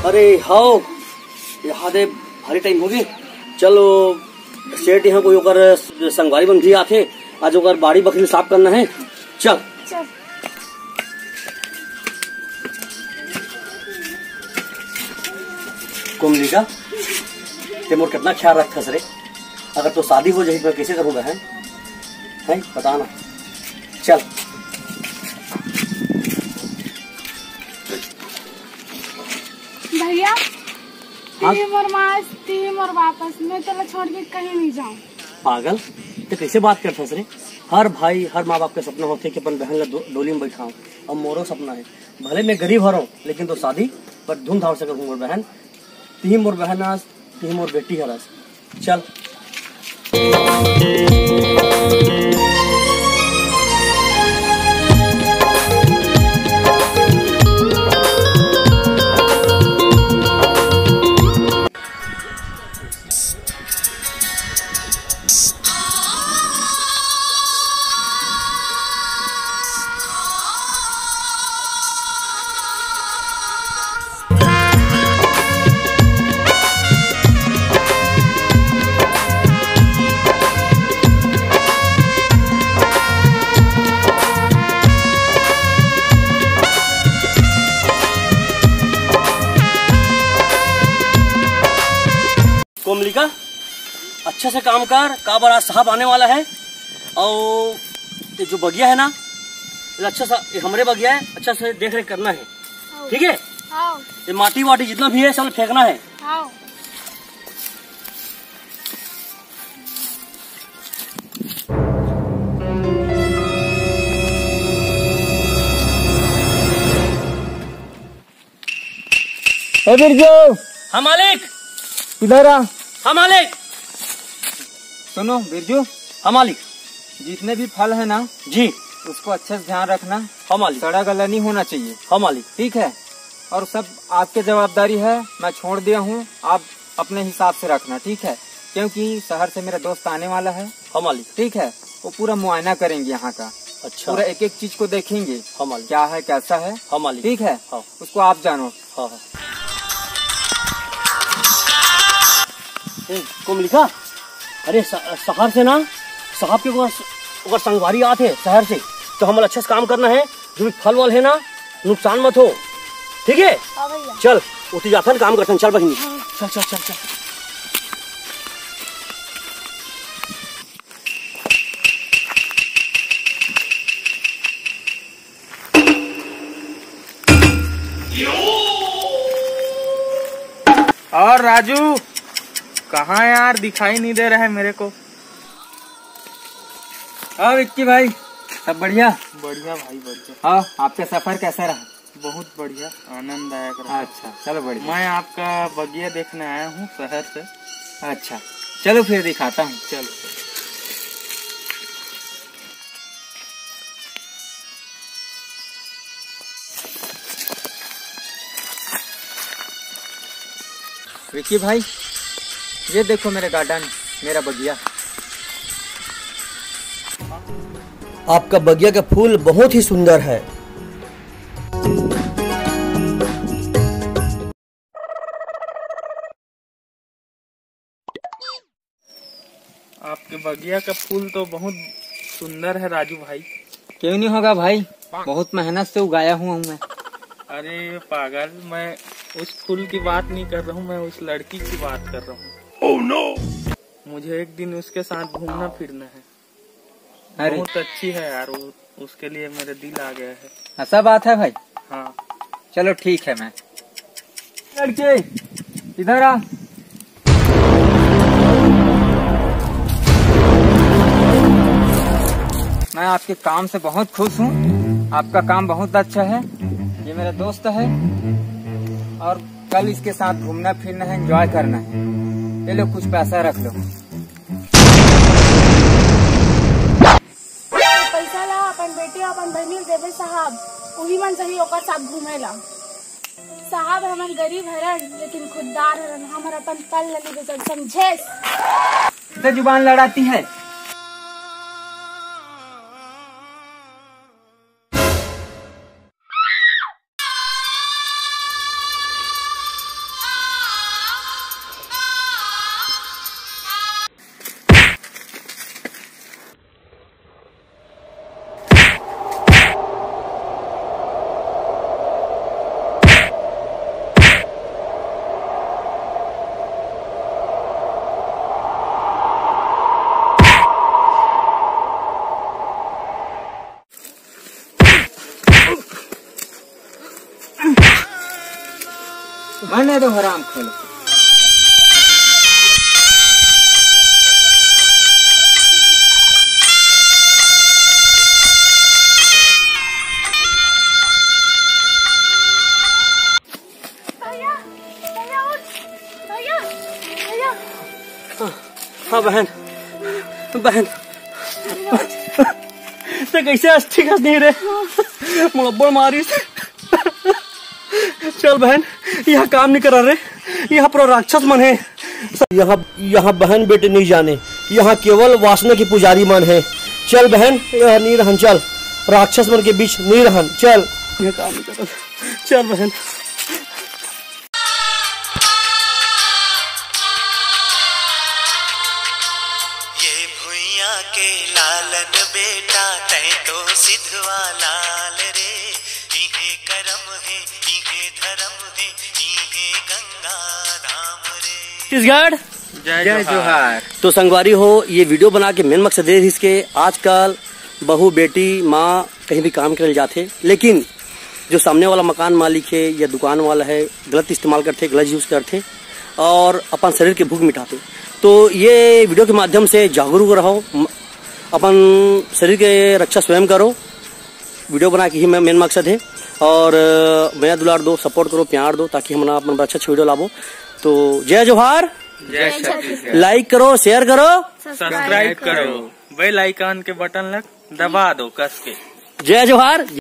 अरे हाओ यहाँ दे भारी टाइम हो गई। चलो सेठ यहाँ कोई ओकर संगवारी बंधी आथे, आज ओकर बाड़ी बकरी साफ करना है। चल चल कोमलिका, ते मोर कितना ख्याल रखस रे। अगर तो शादी हो जाए तो कैसे करूँ बहन, है बता ना। चल भैया, हाँ? तीन और वापस मैं तेरा छोड़ के कहीं नहीं जाऊँ। पागल, तो कैसे बात करते हैं रे। हर भाई हर माँ बाप के सपना होते कि अपन बहन ला डोली में बैठाऊं। अब मोरो सपना है, भले मैं गरीब हर हूँ लेकिन तो शादी पर धूमधाम से करूँ। मोर बहन तीन मोर बहन आज, तीन मोर बेटी हरस। चल कोमलिका, अच्छा से काम कर, का बड़ा साहब आने वाला है। और ये जो बगिया है ना, ये अच्छा सा ये हमरे बगिया है, अच्छा से देख रेख करना है, ठीक है। ये माटी वाटी जितना भी है सब फेंकना है। बिरजू, हाँ मालिक। इधर आ। हाँ मालिक। सुनो बिरजू, हाँ मालिक। जितने भी फल है ना जी, उसको अच्छे से ध्यान रखना। हाँ मालिक। सड़ा गला नहीं होना चाहिए। हाँ मालिक। ठीक है, और सब आपकी जवाबदारी है, मैं छोड़ दिया हूँ, आप अपने हिसाब से रखना। ठीक है, क्योंकि शहर से मेरा दोस्त आने वाला है। हाँ मालिक। ठीक है, वो पूरा मुआयना करेंगे यहाँ का। अच्छा, पूरा एक एक चीज को देखेंगे। हाँ मालिक। क्या है कैसा है। हाँ मालिक। ठीक है, हाँ। उसको आप जानो। हाँ हाँ। कोमलिका, अरे शहर से ना साहब के अगर संगवारी आते शहर से, तो हमें अच्छे से काम करना है। जो भी फल वल है ना, नुकसान मत हो, ठीक है। चल उठी जाथन काम करथन। चल बहिनी, चल चल चल चल। और राजू कहाँ यार, दिखाई नहीं दे रहा है मेरे को। हाँ विक्की भाई, सब बढ़िया। बढ़िया भाई बढ़िया। हाँ, आपका सफर कैसा रहा? बहुत बढ़िया, आनंददायक रहा। अच्छा चलो बढ़िया। मैं आपका बगिया देखने आया हूँ शहर से। अच्छा चलो फिर दिखाता हूँ। चलो। विक्की भाई, ये देखो मेरे गार्डन, मेरा बगिया। आपका बगिया का फूल बहुत ही सुंदर है। आपके बगिया का फूल तो बहुत सुंदर है राजू भाई। क्यों नहीं होगा भाई, बहुत मेहनत से उगाया हुआ हूँ मैं। अरे पागल, मैं उस फूल की बात नहीं कर रहा हूँ, मैं उस लड़की की बात कर रहा हूँ। Oh no! मुझे एक दिन उसके साथ घूमना फिरना है। अरे बहुत अच्छी है यार वो, उसके लिए मेरे दिल आ गया है। ऐसा बात है भाई। हाँ चलो ठीक है, मैं लड़के इधर आ। मैं आपके काम से बहुत खुश हूँ, आपका काम बहुत अच्छा है। ये मेरा दोस्त है और कल इसके साथ घूमना फिरना है, एंजॉय करना है। ये लो कुछ पैसा रख लो। पैसा ला अपन बेटी अपन बहनी देवे साहब, वही मन सही ओकर साथ घूमेला। साहब हमन गरीब हरन लेकिन खुददार हरन, हमर अपन तल लली बेचन समझे। तो जुबान लड़ाती है। मरने दो हराम खोलो। भैया भैया उठ, भैया भैया हाँ बहन बहन ते कैसे ठीक नहीं रे मुरब्बड़ मारी। चल बहन यहाँ काम नहीं करा रे, यहाँ पर राक्षस मन है। यहाँ बहन बेटे नहीं जाने, यहाँ केवल वासना की पुजारी मन है। चल बहन यहाँ नहीं रहन, चल राक्षस मन के बीच नहीं रहन, चल ये काम नहीं करा। चल बहन के लालन बेटा तै तो सिद्धवा लाल रे, इहे करम है इहे धर्म है इहे गंगा धाम रे। छत्तीसगढ़ जय जोहार। तो संगवारी हो, ये वीडियो बना के मेन मकसद है इसके, आजकल बहू बेटी माँ कहीं भी काम करने जाते, लेकिन जो सामने वाला मकान मालिक है या दुकान वाला है गलत इस्तेमाल करते, गलत यूज करते और अपन शरीर की भूख मिटाते। तो ये वीडियो के माध्यम से जागरूक रहो, अपन शरीर के रक्षा स्वयं करो, वीडियो बना के ही मेन मकसद है। और मेरा दुलार दो, सपोर्ट करो, प्यार दो, ताकि हम अपना अच्छा वीडियो लाभो। तो जय जोहार, जय छत्तीसगढ़। लाइक करो, शेयर करो, सब्सक्राइब करो, बेल आइकन के बटन लग दबा दो कस के। जय जोहार।